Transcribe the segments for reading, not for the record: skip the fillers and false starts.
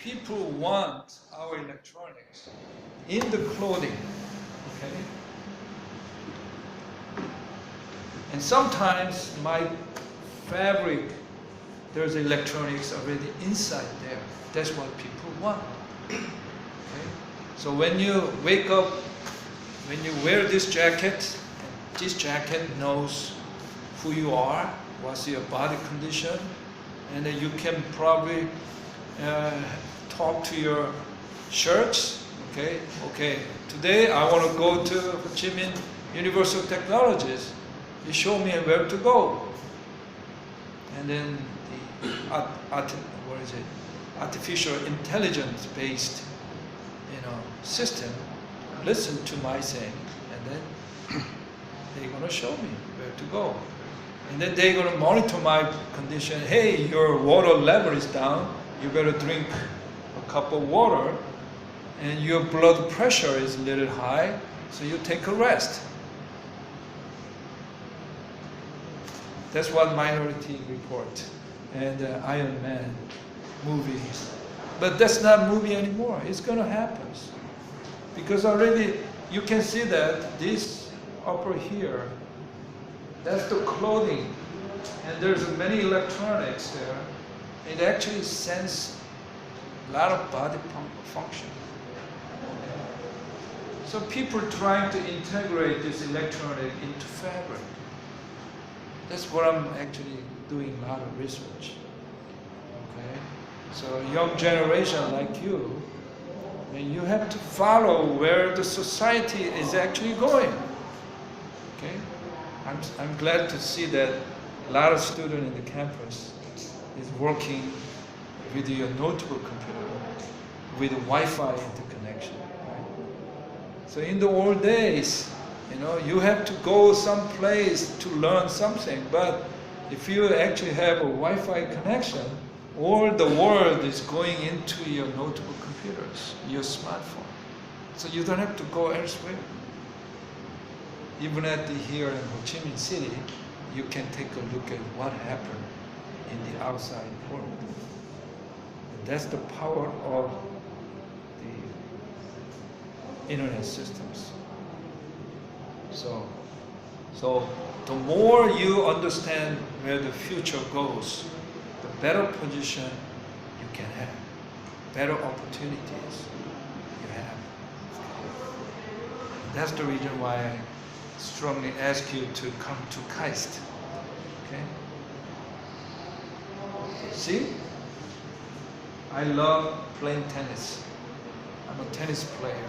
people want our electronics in the clothing, okay? And sometimes my fabric, there's electronics already inside there. That's what people want. Okay? So when you wake up, when you wear this jacket knows who you are, what's your body condition, and then you can probably talk to your shirts. Okay, today I want to go to Ho Chi Minh University of Technologies. You show me where to go. And then the artificial intelligence based system listen to my saying, and then they're going to show me where to go. And then they're going to monitor my condition. Hey, your water level is down. You better drink a cup of water. And your blood pressure is a little high, so you take a rest. That's what Minority Report and Iron Man movie. But that's not movie anymore. It's going to happen. Because already you can see that this upper here, that's the clothing. And there's many electronics there. It actually senses a lot of body function. So people trying to integrate this electronic into fabric. That's what I'm actually doing a lot of research. Okay? So young generation like you, and you have to follow where the society is actually going. Okay? I'm glad to see that a lot of students in the campus is working with your notebook computer with Wi-Fi interconnection. So in the old days, you have to go someplace to learn something, but if you actually have a Wi-Fi connection, all the world is going into your notebook computers, your smartphone. So you don't have to go elsewhere. Even here in Ho Chi Minh City, you can take a look at what happened in the outside world. And that's the power of the internet systems. So the more you understand where the future goes, the better position you can have, better opportunities you have. That's the reason why I strongly ask you to come to KAIST. Okay? See? I love playing tennis. I'm a tennis player.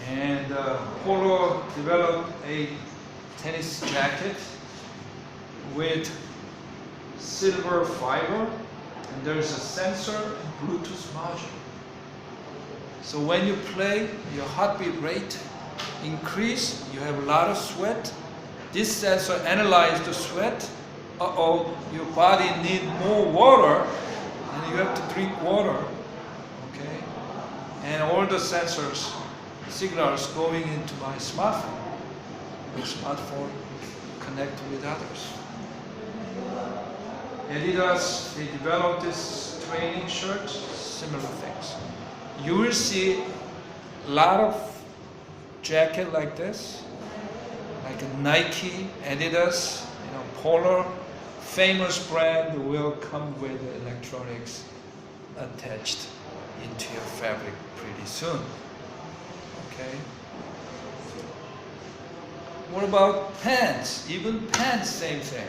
And Polo developed a tennis jacket with silver fiber, and there's a sensor and Bluetooth module. So when you play, your heartbeat rate increase, you have a lot of sweat. This sensor analyzes the sweat. Your body needs more water, and you have to drink water. Okay? And all the sensors, signals going into my smartphone. My smartphone connect with others. Adidas, they developed this training shirt, similar things. You will see a lot of jacket like this, like a Nike, Adidas, Polo, famous brand will come with electronics attached into your fabric pretty soon. Okay. What about pants? Even pants, same thing.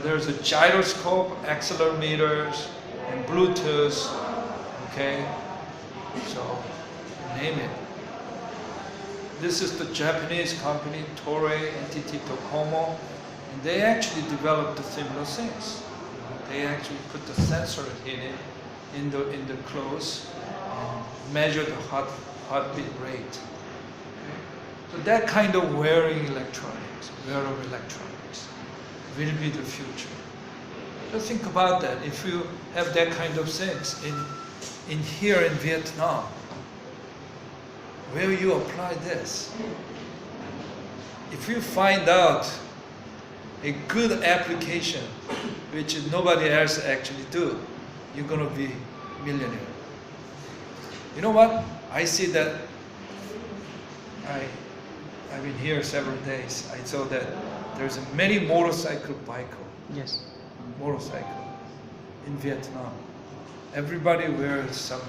There's a gyroscope, accelerometers, and Bluetooth. Okay. So, name it. This is the Japanese company, Toray, NTT Docomo, and they actually developed the similar things. They actually put the sensor in the clothes and measure the heartbeat rate. Okay? So that kind of wearable electronics will be the future. Just think about that. If you have that kind of things in here in Vietnam, where you apply this, if you find out a good application which nobody else actually do, you're going to be millionaire. You know what? I see that. I've been here several days. I saw that there's many motorcycle biker. Yes. Motorcycle in Vietnam. Everybody wears some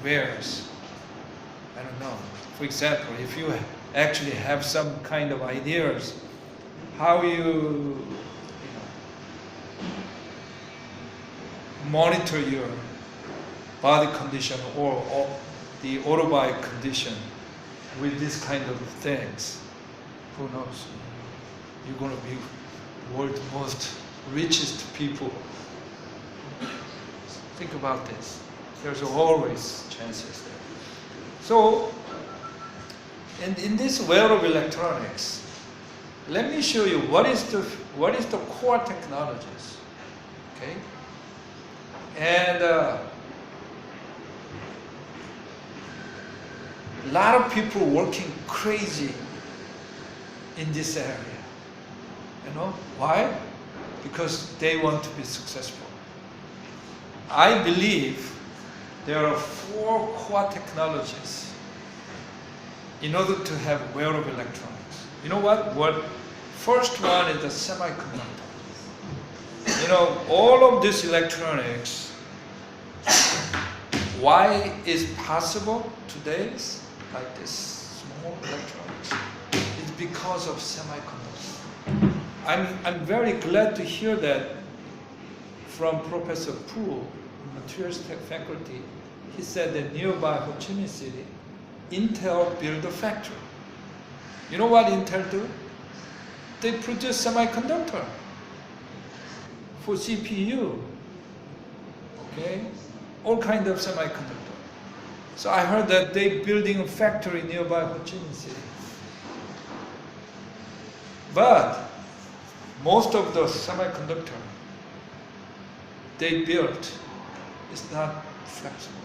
wares. I don't know. For example, if you actually have some kind of ideas, how you monitor your body condition or the autobike condition with this kind of things, who knows? You're going to be world's most richest people. Think about this. There's always chances there. So, and in this wearable electronics, let me show you what is the core technologies. Okay, and a lot of people working crazy in this area. You know why? Because they want to be successful. I believe there are 4 core technologies in order to have wearable electronics. You know what? First one is the semiconductor. You know, all of this electronics, why is possible today, like this small electronics, it's because of semiconductors. I'm very glad to hear that from Professor Pu, Materials Tech faculty. He said that nearby Ho Chi Minh City, Intel built a factory. You know what Intel do? They produce semiconductor for CPU. Okay, all kind of semiconductor. So I heard that they building a factory nearby Ho Chi Minh City. But most of the semiconductor they built is not flexible.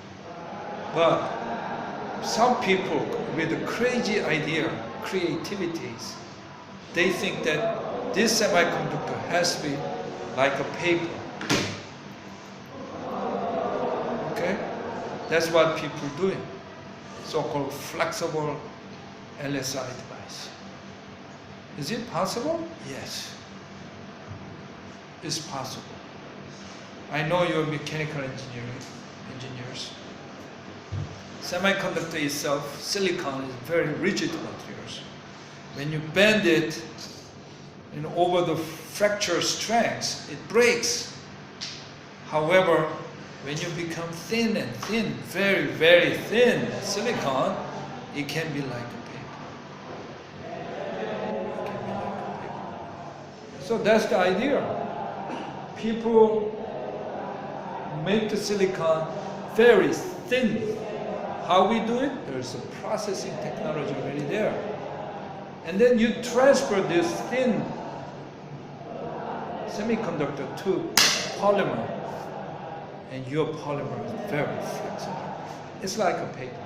But some people with a crazy idea, creativities, they think that this semiconductor has to be like a paper. Okay? That's what people are doing. So-called flexible LSI device. Is it possible? Yes. It's possible. I know you're mechanical engineers. Semiconductor itself, silicon, is very rigid materials. When you bend it over the fracture strengths, it breaks. However, when you become thin and thin, very, very thin silicon, it can be like a paper. It can be like a paper. So that's the idea. People make the silicon very thin. How we do it? There's a processing technology already there. And then you transfer this thin semiconductor to polymer. And your polymer is very flexible. It's like a paper.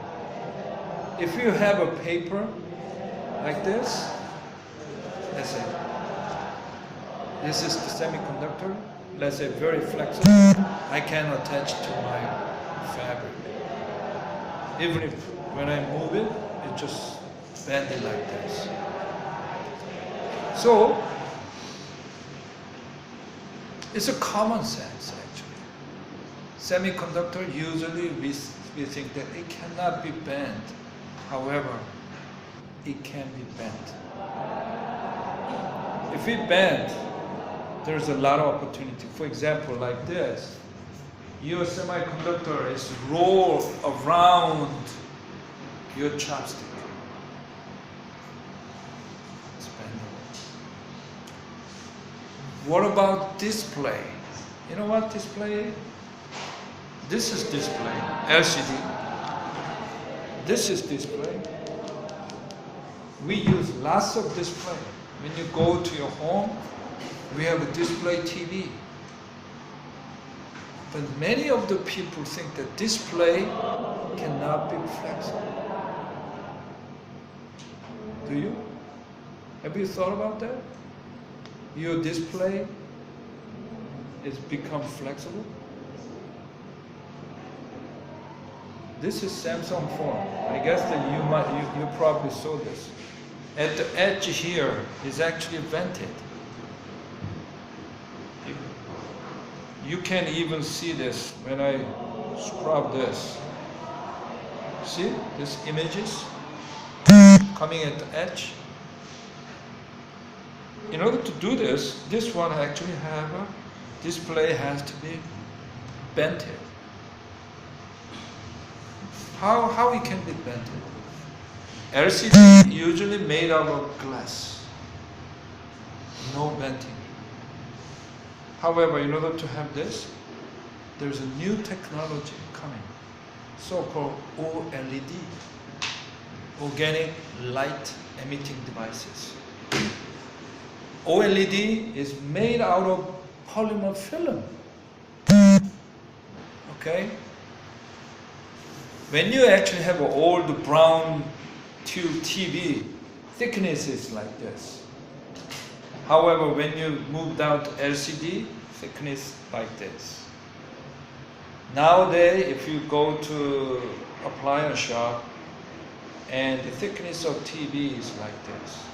If you have a paper like this, let's say, this is the semiconductor, let's say very flexible, I can attach to my fabric. Even if when I move it, it just bends it like this. So, it's a common sense actually. Semiconductor, usually we think that it cannot be bent. However, it can be bent. If it bent, there's a lot of opportunity. For example, like this. Your semiconductor is rolled around your chopstick. It's bendable. What about display? You know what display is? This is display, LCD. This is display. We use lots of display. When you go to your home, we have a display TV. But many of the people think that display cannot be flexible. Do you? Have you thought about that? Your display is become flexible? This is Samsung phone. I guess that you probably saw this. At the edge here is actually vented. You can even see this when I scrub this. See these images coming at the edge? In order to do this, this one actually have a display has to be vented. How it can be vented? LCD usually made out of glass, no venting. However, in order to have this, there's a new technology coming, so-called OLED, organic light emitting devices. OLED is made out of polymer film. Okay? When you actually have an old brown tube TV, thickness is like this. However, when you move down to LCD, thickness like this. Nowadays, if you go to appliance shop, and the thickness of TV is like this.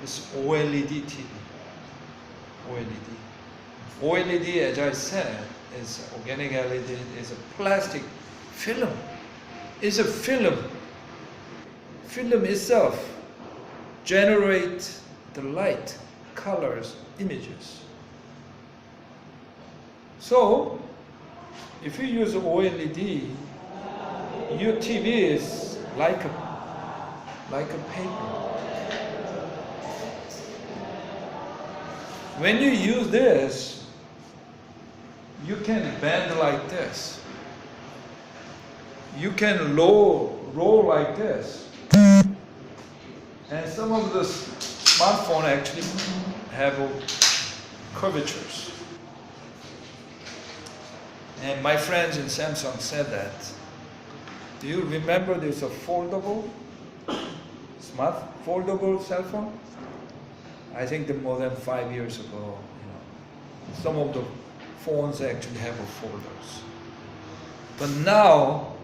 It's OLED TV. OLED. OLED, as I said, is organic LED, is a plastic film. It's a film. Film itself generates the light, colors, images. So, if you use OLED, your TV is like a paper. When you use this, you can bend like this. You can roll like this. And some of the smartphones actually have curvatures. And my friends in Samsung said that. Do you remember there's a foldable cell phone? I think that more than 5 years ago, some of the phones actually have folders. But now,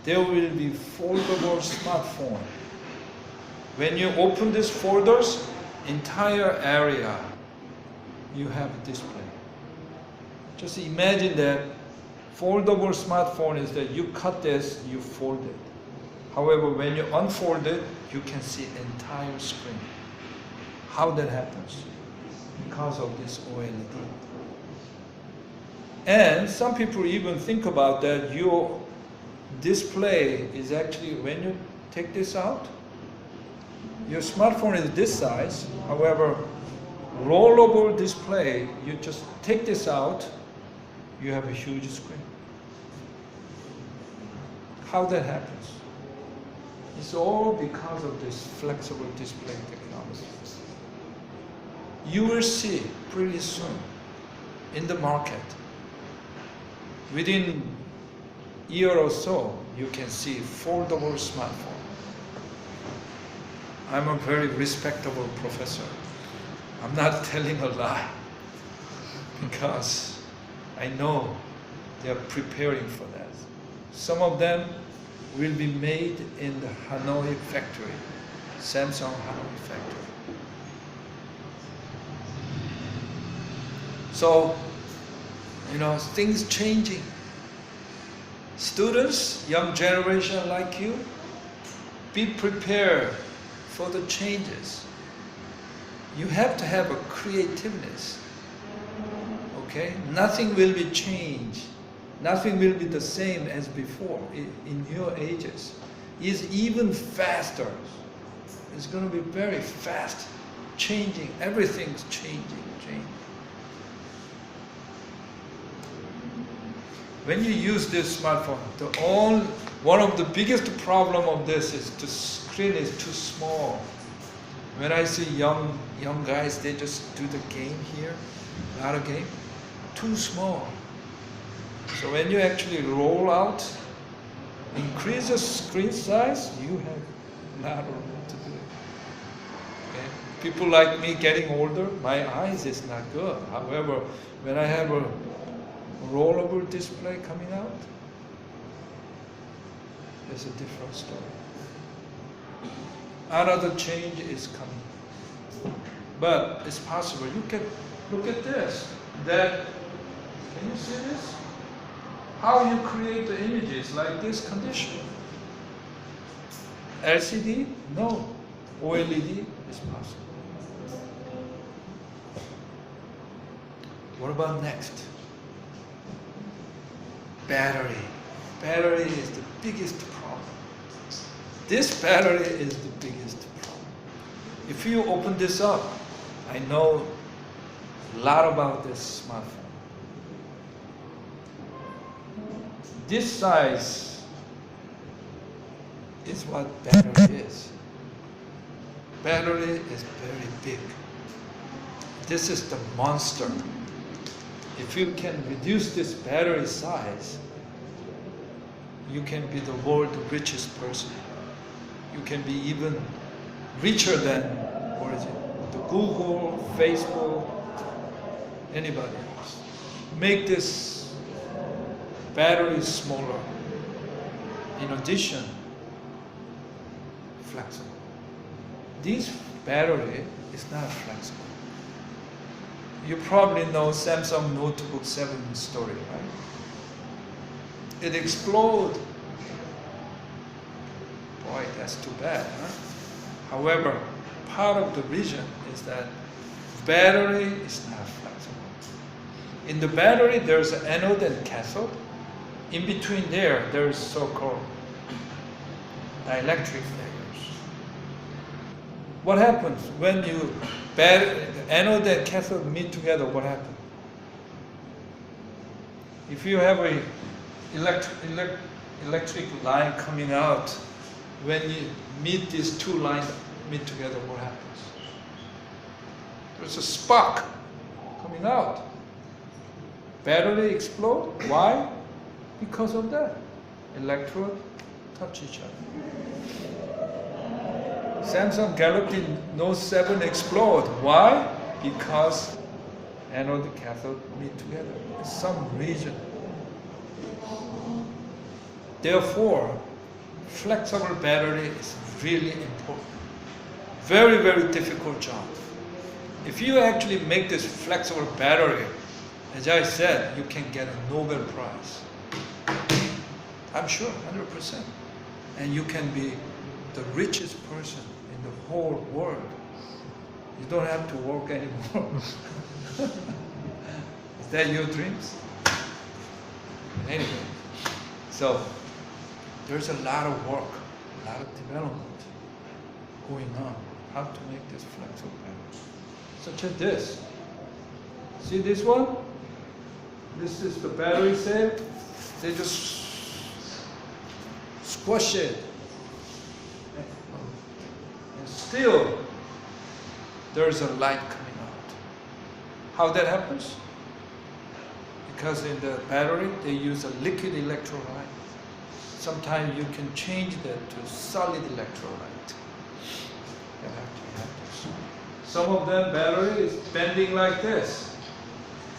there will be foldable smartphone. When you open these folders, entire area, you have a display. Just imagine that foldable smartphone is that you cut this, you fold it. However, when you unfold it, you can see entire screen. How that happens? Because of this OLED. And some people even think about that your display is actually, when you take this out, your smartphone is this size. However, rollable display, you just take this out, you have a huge screen. How that happens? It's all because of this flexible display technology. You will see pretty soon in the market, within a year or so, you can see foldable smartphone. I'm a very respectable professor. I'm not telling a lie because I know they are preparing for that. Some of them will be made in the Hanoi factory, Samsung Hanoi factory. So, things changing. Students, young generation like you, be prepared for the changes. You have to have a creativeness. Okay? Nothing will be changed. Nothing will be the same as before in your ages. It's even faster. It's going to be very fast, changing. Everything's changing. When you use this smartphone, one of the biggest problem of this is the screen is too small. When I see young guys, they just do the game here, a lot of game, too small. So when you actually roll out, increase the screen size, you have a lot of room to do it. Okay? People like me getting older, my eyes is not good. However, when I have a rollable display coming out, it's a different story. Another change is coming. But it's possible. You can look at this. That, can you see this? How you create the images like this condition. LCD? No. OLED is possible. What about next? Battery. Battery is the biggest problem. This battery is the biggest problem. If you open this up, I know a lot about this smartphone. This size is what battery is. Battery is very big. This is the monster. If you can reduce this battery size, you can be the world's richest person. You can be even richer than, what is it, the Google, Facebook, anybody else. Make this battery smaller. In addition, flexible. This battery is not flexible. You probably know Samsung Notebook 7 story, right? It exploded. Boy, that's too bad, huh? However, part of the reason is that battery is not flexible. In the battery, there's an anode and cathode. In between there is so-called dielectric layers. What happens when you the anode and cathode meet together? What happens? If you have a electric line coming out, when you meet these two lines meet together, what happens? There's a spark coming out. Battery explode. Why? Because of that. Electrode touch each other. Samsung Galaxy Note 7 explode. Why? Because anode and cathode meet together. For some reason. Therefore, flexible battery is really important. Very, very difficult job. If you actually make this flexible battery, as I said, you can get a Nobel Prize. I'm sure, 100%. And you can be the richest person in the whole world. You don't have to work anymore. Is that your dreams? Anyway, so there's a lot of work, a lot of development going on, how to make this flexible battery. Such as this. See this one? This is the battery cell. They just squash it. And still, there's a light coming out. How that happens? Because in the battery, they use a liquid electrolyte. Sometimes you can change that to solid electrolyte. You have to have this. Some of them battery is bending like this.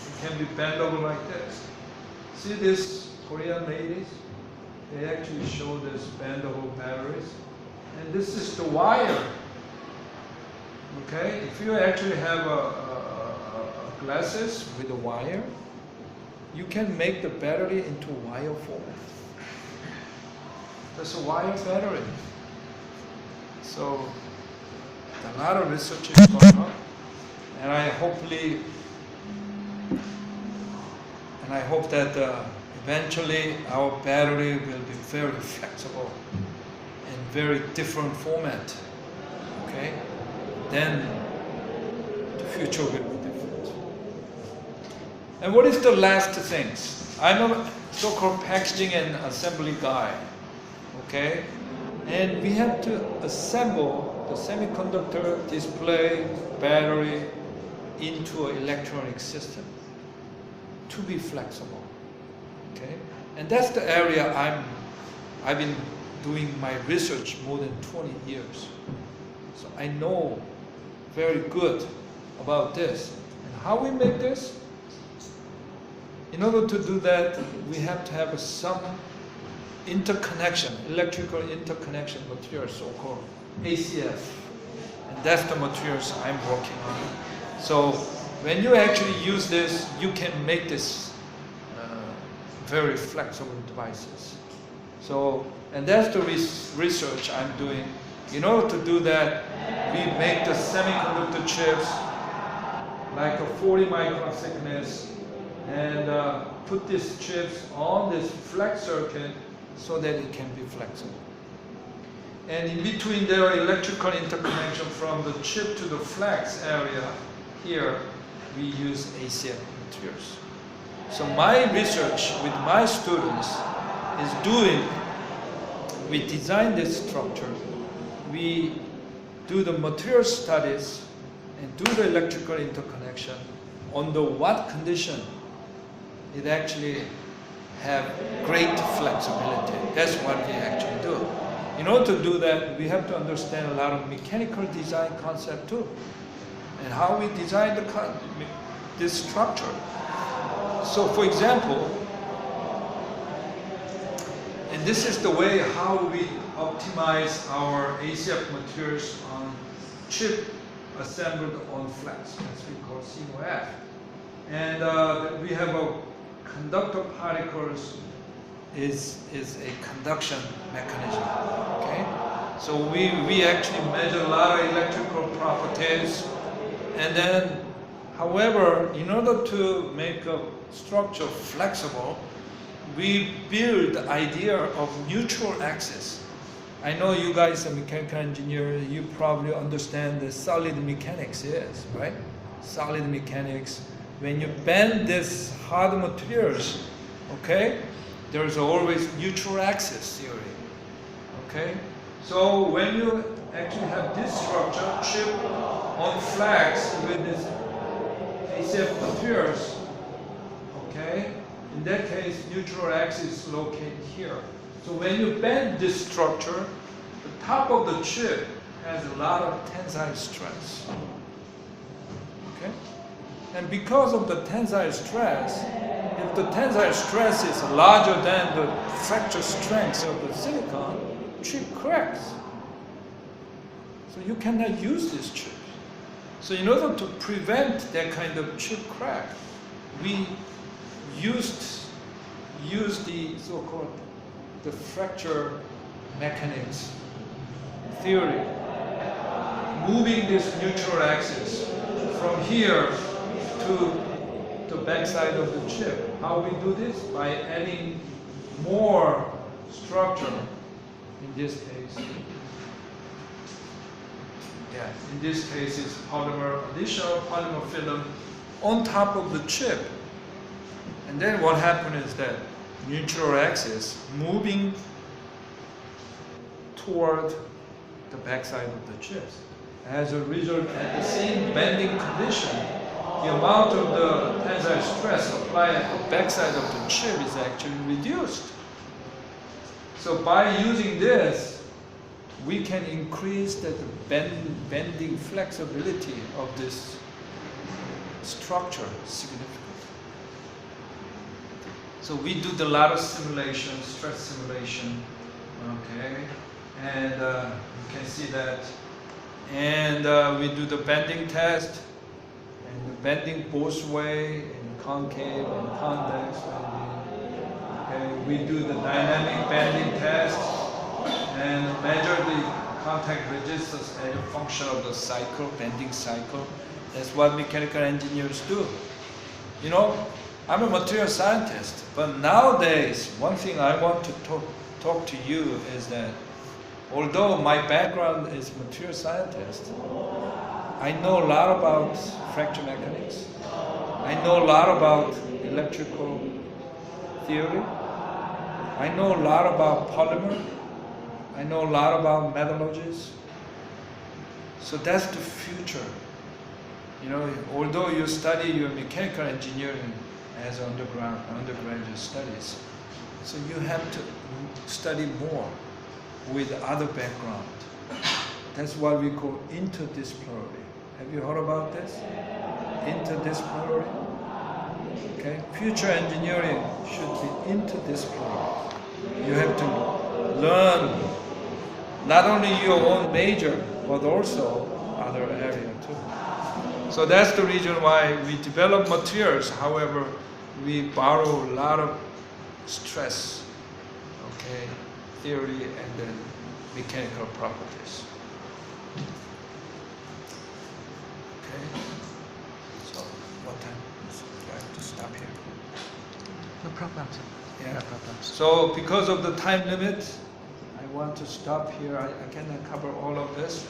It can be bendable like this. See these Korean ladies? They actually show this bendable batteries. And this is the wire. Okay? If you actually have a glasses with a wire, you can make the battery into wire format. That's a wire battery. So a lot of research is going on, and I hope that eventually our battery will be very flexible and very different format. Okay, then the future will be different. And what is the last things? I'm a so-called packaging and assembly guy. Okay, and we have to assemble the semiconductor, display, battery into an electronic system to be flexible. Okay, and that's the area I've been doing my research more than 20 years. So I know very good about this. And how we make this? In order to do that, we have to have some interconnection, electrical interconnection materials, so-called ACF. And that's the materials I'm working on. So when you actually use this, you can make this very flexible devices. So, and that's the research I'm doing. In order to do that, we make the semiconductor chips like a 40 micron thickness and put these chips on this flex circuit so that it can be flexible. And in between there are electrical interconnection from the chip to the flex area. Here we use ACF materials. So my research with my students is doing, we design this structure, we do the material studies and do the electrical interconnection under what condition it actually have great flexibility. That's what we actually do. In order to do that, we have to understand a lot of mechanical design concept too, and how we design this structure. So for example, and this is the way how we optimize our ACF materials on chip assembled on flex, as we call COF. And we have a conductor particles is a conduction mechanism. Okay, so we actually measure a lot of electrical properties, and then, however, in order to make a structure flexible, we build the idea of neutral axis. I know you guys are mechanical engineers, you probably understand the solid mechanics is, right? Solid mechanics, when you bend this hard materials, okay, there's always neutral axis theory, okay? So when you actually have this structure, chip on flex with this ACF materials, okay, in that case, neutral axis is located here. So when you bend this structure, the top of the chip has a lot of tensile stress. Okay? And because of the tensile stress, if the tensile stress is larger than the fracture strength of the silicon, chip cracks. So you cannot use this chip. So in order to prevent that kind of chip crack, we use the so-called the fracture mechanics theory, moving this neutral axis from here to the backside of the chip. How we do this? By adding more structure. In this case, in this case it's additional polymer film on top of the chip. And then what happens is that neutral axis moving toward the backside of the chips. As a result, at the same bending condition, the amount of the tensile stress applied at the backside of the chip is actually reduced. So by using this, we can increase the bending flexibility of this structure significantly. So we do a lot of simulation, stress simulation, okay, and you can see that. And we do the bending test, and the bending both way, and concave and convex bending. Okay, we do the dynamic bending test, and measure the contact resistance as a function of the cycle, bending cycle. That's what mechanical engineers do. You know, I'm a material scientist, but nowadays, one thing I want to talk to you is that although my background is material scientist, I know a lot about fracture mechanics. I know a lot about electrical theory. I know a lot about polymer. I know a lot about metallurgies. So that's the future. You know, although you study your mechanical engineering as undergraduate studies, so you have to study more with other background. That's what we call interdisciplinary. Have you heard about this? Interdisciplinary? Okay, future engineering should be into this plan. You have to learn not only your own major, but also other area too. So that's the reason why we develop materials. However, we borrow a lot of stress, okay, theory and then mechanical properties. Okay. So what time? Do I have to stop here? No problem, sir. Yeah. No problem. So because of the time limit, I want to stop here. I cannot cover all of this.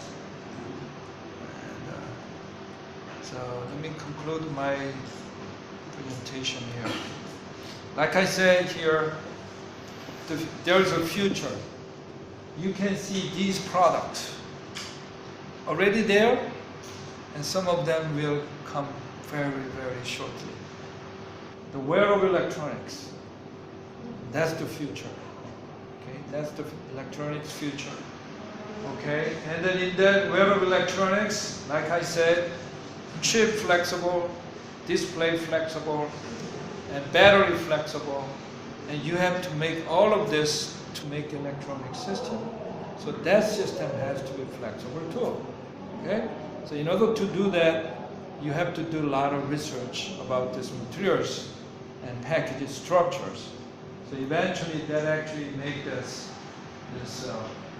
And, so let me conclude my presentation here. Like I said here, there is a future. You can see these products already there, and some of them will come very, very shortly. The wearable electronics, that's the future. Okay, that's the electronics future. Okay, and then in that wearable electronics, like I said, chip flexible, display flexible, and battery flexible, and you have to make all of this to make electronic system. So that system has to be flexible too. Okay, so in order to do that, you have to do a lot of research about these materials and package structures. So eventually that actually make this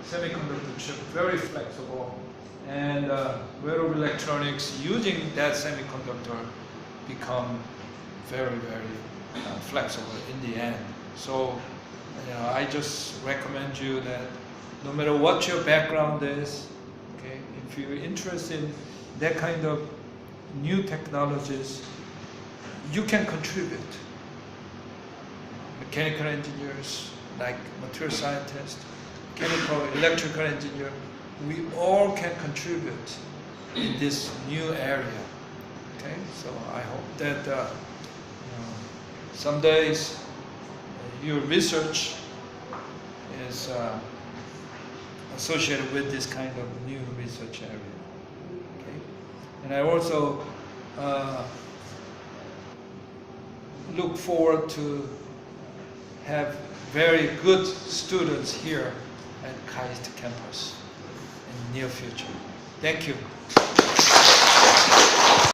semiconductor chip very flexible, and wearable electronics using that semiconductor become very, very flexible in the end. So I just recommend you that no matter what your background is, okay, if you're interested in that kind of new technologies, you can contribute. Mechanical engineers, like material scientists, chemical, electrical engineer, we all can contribute in this new area. Okay, so I hope that some days your research is associated with this kind of new research area. Okay, and I also look forward to have very good students here at KAIST campus in the near future. Thank you.